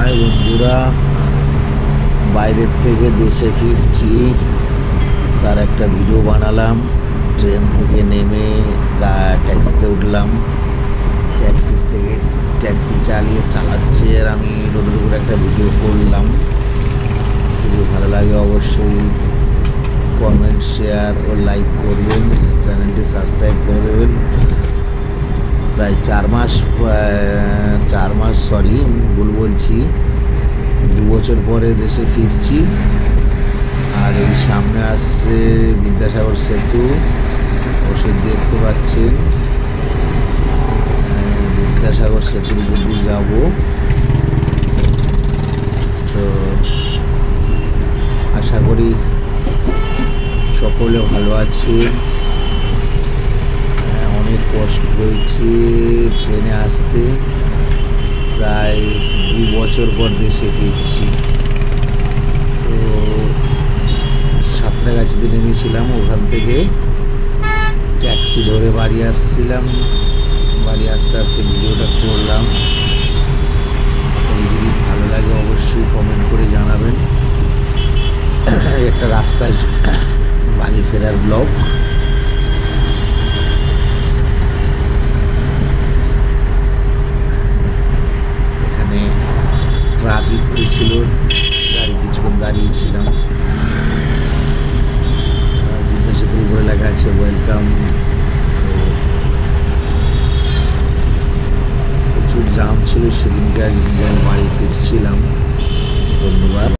High বন্ধুরা, বাইরের থেকে দেশে ফিরছি, তার একটা ভিডিও বানালাম। ট্রেন থেকে নেমে ট্যাক্সিতে উঠলাম, ট্যাক্সির থেকে ট্যাক্সি চালাচ্ছে আর আমি রোডের উপরে একটা ভিডিও করলাম। যদি ভালো লাগে অবশ্যই কমেন্ট, শেয়ার ও লাইক করবেন, চ্যানেলটি সাবস্ক্রাইব করে দেবেন। প্রায় 4 মাস ভুল বলছি, 2 বছর পরে দেশে ফিরছি। আর এই সামনে আসছে বিদ্যাসাগর সেতু, ওষুধ দেখতে পাচ্ছেন। বিদ্যাসাগর সেতুর উপর দিয়ে যাবো। তো আশা করি সকলে ভালো আছে। অনেক কষ্ট হয়েছে ট্রেনে আসতে, প্রায় 2 বছর পর দেশে ফিরছি। তো সাঁতরাগাছিতে নেমেছিলাম, ওখান থেকে ট্যাক্সি ধরে বাড়ি আসছিলাম। বাড়ি আসতে আসতে ভিডিওটা করলাম। যদি ভালো লাগে অবশ্যই কমেন্ট করে জানাবেন। একটা রাস্তায় বাড়ি ফেরার ব্লগ। এখানে ট্রাফিক হয়েছিল, গাড়ি কিছুক্ষণ দাঁড়িয়েছিলাম। বিদ্যাসাগর উপরে লেখা আছে ওয়েলকাম